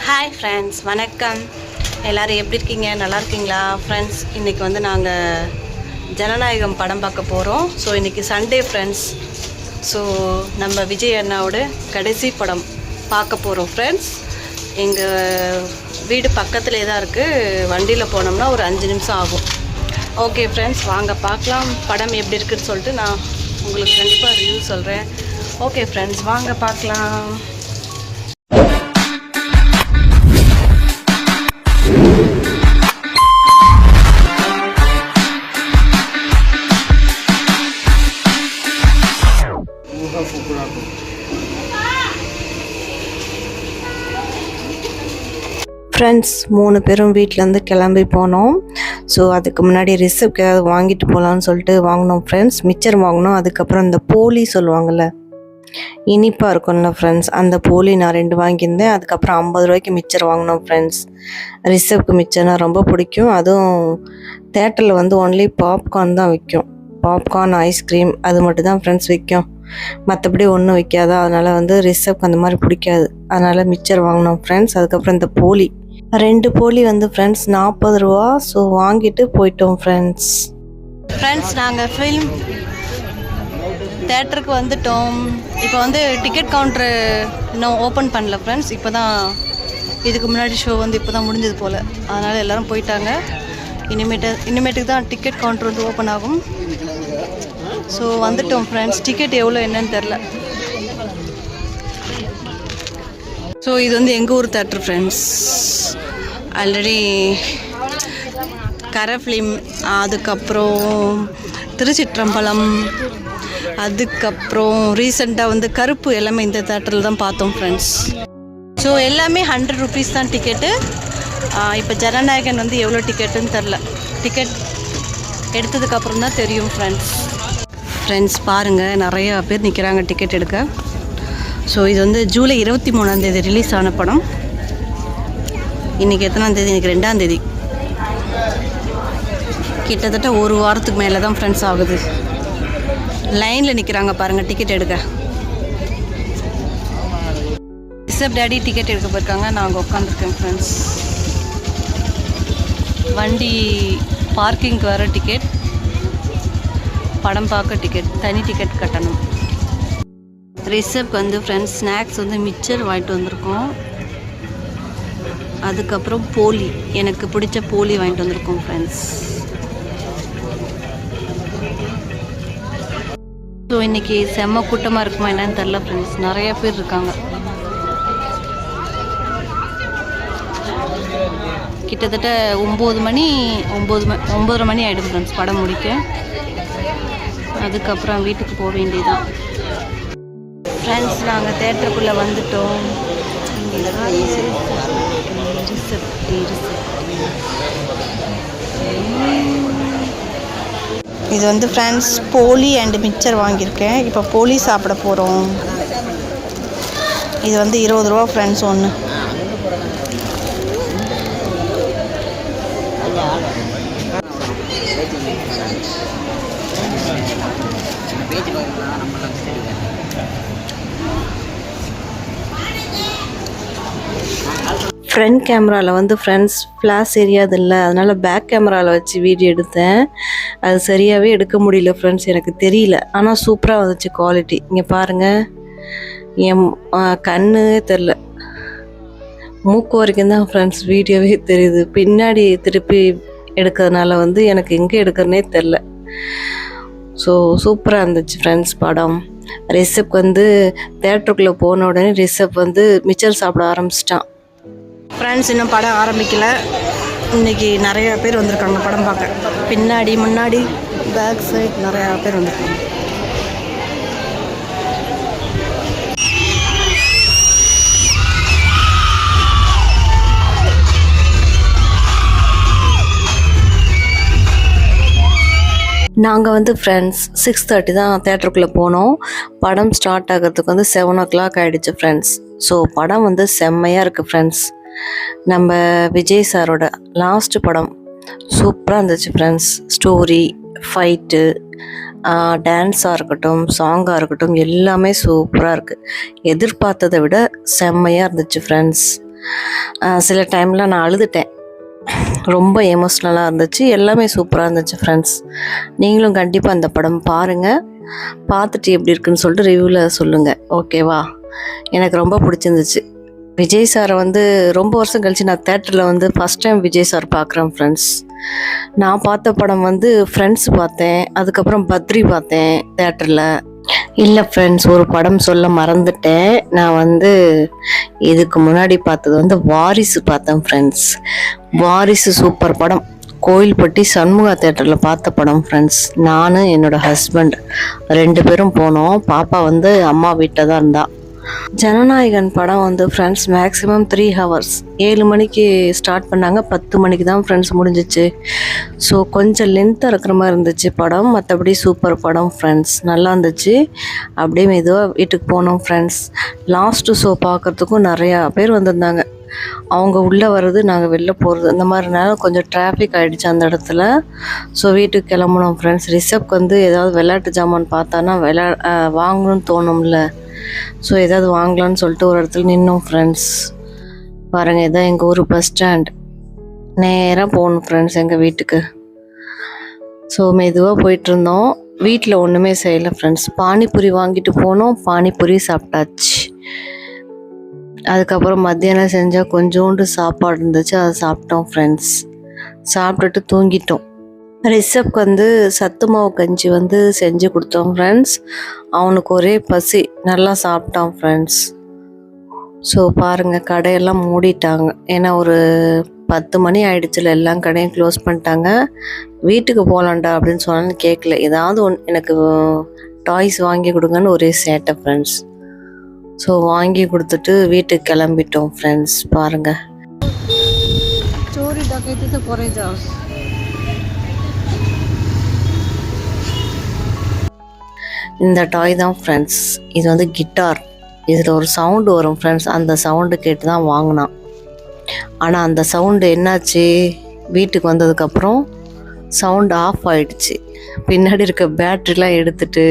Hi friends, வணக்கம். எல்லோரும் எப்படி இருக்கீங்க? நல்லா இருக்கீங்களா ஃப்ரெண்ட்ஸ்? இன்றைக்கி வந்து நாங்கள் ஜனநாயகம் படம் பார்க்க போகிறோம். ஸோ இன்றைக்கி சண்டே ஃப்ரெண்ட்ஸ். ஸோ நம்ம விஜய் அண்ணாவோட கடைசி படம் பார்க்க போகிறோம் ஃப்ரெண்ட்ஸ். எங்கள் வீடு பக்கத்துலேயே தான் இருக்குது. வண்டியில் போனோம்னா ஒரு 5 நிமிஷம் ஆகும். ஓகே ஃப்ரெண்ட்ஸ், வாங்க பார்க்கலாம் படம் எப்படி இருக்குதுன்னு சொல்லிட்டு நான் உங்களுக்கு கண்டிப்பாக ரிவ்யூ சொல்கிறேன். ஓகே ஃப்ரெண்ட்ஸ், வாங்க பார்க்கலாம். ஃப்ரெண்ட்ஸ் 3 பேரும் வீட்டிலேருந்து கிளம்பி போனோம். ஸோ அதுக்கு முன்னாடி ரிசப்க்கு ஏதாவது வாங்கிட்டு போகலான்னு சொல்லிட்டு வாங்கினோம் ஃப்ரெண்ட்ஸ். மிச்சர் வாங்கினோம். அதுக்கப்புறம் இந்த போலி சொல்லுவாங்கள்ல, இனிப்பாக இருக்கும்ல ஃப்ரெண்ட்ஸ், அந்த போலி நான் 2 வாங்கியிருந்தேன். அதுக்கப்புறம் 50 ரூபாய்க்கு மிச்சர் வாங்கினோம் ஃப்ரெண்ட்ஸ். ரிசப்க்கு மிச்சர்னா ரொம்ப பிடிக்கும். அதுவும் தேட்டரில் வந்து ஒன்லி பாப்கார்ன் தான் விற்கும். பாப்கார்ன், ஐஸ்கிரீம் அது மட்டும் தான் ஃப்ரெண்ட்ஸ் விற்கும். மற்றபடி ஒன்றும் விற்காதா. அதனால் வந்து ரிசப்க்கு அந்த மாதிரி பிடிக்காது. அதனால் மிச்சர் வாங்கினோம் ஃப்ரெண்ட்ஸ். அதுக்கப்புறம் இந்த போலி 2 போலி வந்து ஃப்ரெண்ட்ஸ் 40 ரூபா. ஸோ வாங்கிட்டு போயிட்டோம் ஃப்ரெண்ட்ஸ். நாங்கள் ஃபில்ம் தேட்டருக்கு வந்துட்டோம். இப்போ வந்து டிக்கெட் கவுண்ட்ரு இன்னும் ஓப்பன் பண்ணல ஃப்ரெண்ட்ஸ். இப்போ தான் இதுக்கு முன்னாடி ஷோ வந்து இப்போ தான் முடிஞ்சது போல். அதனால் எல்லோரும் போயிட்டாங்க. இனிமேட்டுக்கு தான் டிக்கெட் கவுண்ட்ரு வந்து ஓப்பன் ஆகும். ஸோ வந்துட்டோம் ஃப்ரெண்ட்ஸ். டிக்கெட் எவ்வளோ என்னன்னு தெரில. ஸோ இது வந்து எங்கள் ஊர் தேட்டர் ஃப்ரெண்ட்ஸ். ஆல்ரெடி கரை ஃபிலிம், அதுக்கப்புறம் திருச்சிற்றம்பலம், அதுக்கப்புறம் ரீசெண்டாக வந்து கருப்பு எல்லாமே இந்த தேட்டரில் தான் பார்த்தோம் ஃப்ரெண்ட்ஸ். ஸோ எல்லாமே 100 ருபீஸ் தான் டிக்கெட்டு. இப்போ ஜனநாயகன் வந்து எவ்வளோ டிக்கெட்டுன்னு தெரில. டிக்கெட் எடுத்ததுக்கப்புறம் தான் தெரியும் ஃப்ரெண்ட்ஸ். பாருங்கள், நிறையா பேர் நிற்கிறாங்க டிக்கெட் எடுக்க. ஸோ இது வந்து ஜூலை 23 ரிலீஸ் ஆன படம். இன்றைக்கி எத்தனாம் தேதி? இன்றைக்கி 2ஆம் தேதி. கிட்டத்தட்ட ஒரு வாரத்துக்கு மேலே தான் ஃப்ரெண்ட்ஸ் ஆகுது. லைனில் நிற்கிறாங்க பாருங்கள் டிக்கெட் எடுக்க. ரிசப் டேடி டிக்கெட் எடுக்க போயிருக்காங்க. நான் அங்கே உட்காந்துருக்கேன் ஃப்ரெண்ட்ஸ். வண்டி பார்க்கிங்க்கு வர டிக்கெட், படம் பார்க்க டிக்கெட், தனி டிக்கெட் கட்டணும். ரிசப்க்கு வந்து ஃப்ரெண்ட்ஸ் ஸ்நாக்ஸ் வந்து மிச்சர் வாங்கிட்டு வந்திருக்கோம். அதுக்கப்புறம் போலி, எனக்கு பிடிச்ச போலி வாங்கிட்டு வந்திருக்கோம் ஃப்ரெண்ட்ஸ். ஸோ இன்றைக்கி செம்ம கூட்டமாக இருக்குமா என்னன்னு தெரில ஃப்ரெண்ட்ஸ். நிறையா பேர் இருக்காங்க. கிட்டத்தட்ட 9:30 மணி ஆகிடும் ஃப்ரெண்ட்ஸ் படம் முடிக்க. அதுக்கப்புறம் வீட்டுக்கு போக வேண்டியதான் ஃப்ரெண்ட்ஸ். நாங்கள் தேட்டருக்குள்ளே வந்துட்டோம். இது வந்து ஃப்ரெண்ட்ஸ் போலி அண்டு மிக்சர் வாங்கியிருக்கேன். இப்போ போலி சாப்பிட போகிறோம். இது வந்து 20 ரூபா ஃப்ரெண்ட்ஸ் ஒன்று. ஃப்ரண்ட் கேமராவில் வந்து ஃப்ரெண்ட்ஸ் ஃப்ளாஷ் எரியாது இல்லை, அதனால் பேக் கேமராவில் வச்சு வீடியோ எடுத்தேன். அது சரியாகவே எடுக்க முடியல ஃப்ரெண்ட்ஸ், எனக்கு தெரியல. ஆனால் சூப்பராக வந்துச்சு குவாலிட்டி. இங்கே பாருங்கள், என் கண்ணு தெரில, மூக்கு வரைக்கும் தான் ஃப்ரெண்ட்ஸ் வீடியோவே தெரியுது. பின்னாடி திருப்பி எடுக்கிறதுனால வந்து எனக்கு எங்கே எடுக்கிறனே தெரில. ஸோ சூப்பராக இருந்துச்சு ஃப்ரெண்ட்ஸ் படம். ரிசப் வந்து தேட்டருக்குள்ளே போன உடனே ரிசப் வந்து மிச்சர் சாப்பிட ஆரம்பிச்சிட்டான் ஃப்ரெண்ட்ஸ். இன்னும் படம் ஆரம்பிக்கலை. இன்றைக்கி நிறையா பேர் வந்திருக்காங்க படம் பார்க்க. பின்னாடி, முன்னாடி, பேக் சைட் நிறையா பேர் வந்திருக்காங்க. நாங்கள் வந்து ஃப்ரெண்ட்ஸ் 6:30 தான் தேட்டருக்குள்ளே போனோம். படம் ஸ்டார்ட் ஆகிறதுக்கு வந்து 7 o'clock ஆகிடுச்சு ஃப்ரெண்ட்ஸ். ஸோ படம் வந்து செம்மையாக இருக்குது ஃப்ரெண்ட்ஸ். நம்ம விஜய் சாரோட லாஸ்ட்டு படம் சூப்பராக இருந்துச்சு ஃப்ரெண்ட்ஸ். ஸ்டோரி, ஃபைட்டு, டான்ஸாக இருக்கட்டும், சாங்காக இருக்கட்டும், எல்லாமே சூப்பராக இருக்குது. எதிர்பார்த்ததை விட செம்மையாக இருந்துச்சு ஃப்ரெண்ட்ஸ். சில டைமில் நான் அழுதுட்டேன். ரொம்ப எமோஷ்னலாக இருந்துச்சு. எல்லாமே சூப்பராக இருந்துச்சு ஃப்ரெண்ட்ஸ். நீங்களும் கண்டிப்பாக அந்த படம் பாருங்கள். பார்த்துட்டு எப்படி இருக்குன்னு சொல்லிட்டு ரிவ்யூவில் சொல்லுங்கள். ஓகேவா? எனக்கு ரொம்ப பிடிச்சிருந்துச்சு. விஜய் சாரை வந்து ரொம்ப வருஷம் கழிச்சு நான் தேட்டரில் வந்து ஃபஸ்ட் டைம் விஜய் சார் பார்க்குறேன் ஃப்ரெண்ட்ஸ். நான் பார்த்த படம் வந்து ஃப்ரெண்ட்ஸ் பார்த்தேன், அதுக்கப்புறம் பத்ரி பார்த்தேன் தேட்டரில். இல்லை ஃப்ரெண்ட்ஸ், ஒரு படம் சொல்ல மறந்துட்டேன். நான் வந்து இதுக்கு முன்னாடி பார்த்தது வந்து வாரிசு பார்த்தேன் ஃப்ரெண்ட்ஸ். வாரிசு சூப்பர் படம். கோயில்பட்டி சண்முகா தேட்டரில் பார்த்த படம் ஃப்ரெண்ட்ஸ். நான் என்னோடய ஹஸ்பண்ட் 2 பேரும் போனோம். பாப்பா வந்து அம்மா வீட்டில் தான் இருந்தா. ஜனநாயகன் படம் வந்து ஃப்ரெண்ட்ஸ் மேக்ஸிமம் 3 ஹவர்ஸ். 7 மணிக்கு ஸ்டார்ட் பண்ணாங்க, 10 மணிக்கு தான் ஃப்ரெண்ட்ஸ் முடிஞ்சிச்சு. ஸோ கொஞ்சம் லென்த்தாக இருக்கிற மாதிரி இருந்துச்சு படம். மற்றபடி சூப்பர் படம் ஃப்ரெண்ட்ஸ், நல்லா இருந்துச்சு. அப்படியே மெதுவாக வீட்டுக்கு போனோம் ஃப்ரெண்ட்ஸ். லாஸ்ட்டு ஷோ பார்க்குறதுக்கும் நிறையா பேர் வந்திருந்தாங்க. அவங்க உள்ளே வர்றது, நாங்கள் வெளில போகிறது, இந்த மாதிரினால கொஞ்சம் டிராஃபிக் ஆகிடுச்சு அந்த இடத்துல. ஸோ வீட்டுக்கு கிளம்புனோம் ஃப்ரெண்ட்ஸ். ரிஷப்க்கு வந்து ஏதாவது விளையாட்டு ஜாமான் பார்த்தானா வாங்கணும்னு தோணும்ல. ஸோ ஏதாவது வாங்கலான்னு சொல்லிட்டு ஒரு இடத்துல நின்னோம் ஃப்ரெண்ட்ஸ். பாருங்கள், இதான் எங்கள் ஊர் பஸ் ஸ்டாண்ட். நேராக போகணும் ஃப்ரெண்ட்ஸ் எங்கள் வீட்டுக்கு. ஸோ மெதுவாக போயிட்டுருந்தோம். வீட்டில் ஒன்றுமே செய்யலை ஃப்ரெண்ட்ஸ். பானிபூரி வாங்கிட்டு போனோம், பானிபூரி சாப்பிட்டாச்சு. அதுக்கப்புறம் மத்தியானம் செஞ்சால் கொஞ்சோண்டு சாப்பாடு இருந்துச்சு, அதை சாப்பிட்டோம் ஃப்ரெண்ட்ஸ். சாப்பிட்டுட்டு தூங்கிட்டோம். ரிஷப்க்கு வந்து சத்து மாவு கஞ்சி வந்து செஞ்சு கொடுத்தோம் ஃப்ரெண்ட்ஸ். அவனுக்கு ஒரே பசி, நல்லா சாப்பிட்டான் ஃப்ரெண்ட்ஸ். ஸோ பாருங்கள், கடையெல்லாம் மூடிட்டாங்க. ஏன்னா ஒரு 10 மணி ஆகிடுச்சில் எல்லாம் கடையும் க்ளோஸ் பண்ணிட்டாங்க. வீட்டுக்கு போகலான்டா அப்படின்னு சொன்னாலும் கேட்கல. ஏதாவது எனக்கு டாய்ஸ் வாங்கி கொடுங்கன்னு ஒரே சேட்டை ஃப்ரெண்ட்ஸ். ஸோ வாங்கி கொடுத்துட்டு வீட்டுக்கு கிளம்பிட்டோம் ஃப்ரெண்ட்ஸ். பாருங்கள், சோரி டக்கெட்டு போகிறேன் ஜா. இந்த டாய் தான் ஃப்ரெண்ட்ஸ். இது வந்து கிட்டார். இதில் ஒரு சவுண்டு வரும் ஃப்ரெண்ட்ஸ். அந்த சவுண்டு கேட்டு தான் வாங்கினான். ஆனால் அந்த சவுண்டு என்னாச்சு, வீட்டுக்கு வந்ததுக்கப்புறம் சவுண்டு ஆஃப் ஆகிடுச்சு. பின்னாடி இருக்க பேட்ரிலாம் எடுத்துட்டு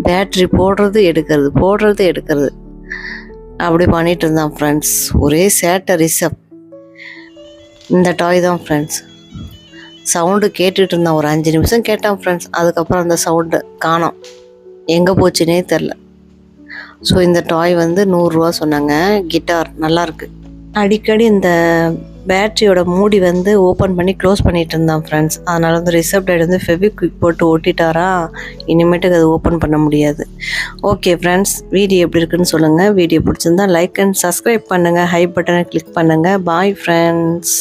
பேட்ரி போடுறது எடுக்கிறது அப்படி பண்ணிட்டு இருந்தான் ஃப்ரெண்ட்ஸ். ஒரே சேட்டை ரிஷப். இந்த டாய் தான் ஃப்ரெண்ட்ஸ். சவுண்டு கேட்டுட்டு இருந்தான். ஒரு 5 நிமிஷம் கேட்டான் ஃப்ரெண்ட்ஸ். அதுக்கப்புறம் அந்த சவுண்டு காணோம், எங்கே போச்சுன்னே தெரில. ஸோ இந்த டாய் வந்து 100 ரூபா சொன்னாங்க. கிட்டார் நல்லாயிருக்கு. அடிக்கடி இந்த பேட்ரியோட மூடி வந்து ஓப்பன் பண்ணி க்ளோஸ் பண்ணிகிட்டு இருந்தான் ஃப்ரெண்ட்ஸ். அதனால் வந்து ரிஷப் வந்து ஃபெவிக்விக் போட்டு ஒட்டிட்டாரா, இனிமேட்டுக்கு அது ஓப்பன் பண்ண முடியாது. ஓகே ஃப்ரெண்ட்ஸ், வீடியோ எப்படி இருக்குன்னு சொல்லுங்கள். வீடியோ பிடிச்சிருந்தா லைக் அண்ட் சப்ஸ்கிரைப் பண்ணுங்கள். ஹை பட்டனை கிளிக் பண்ணுங்கள். Bye friends.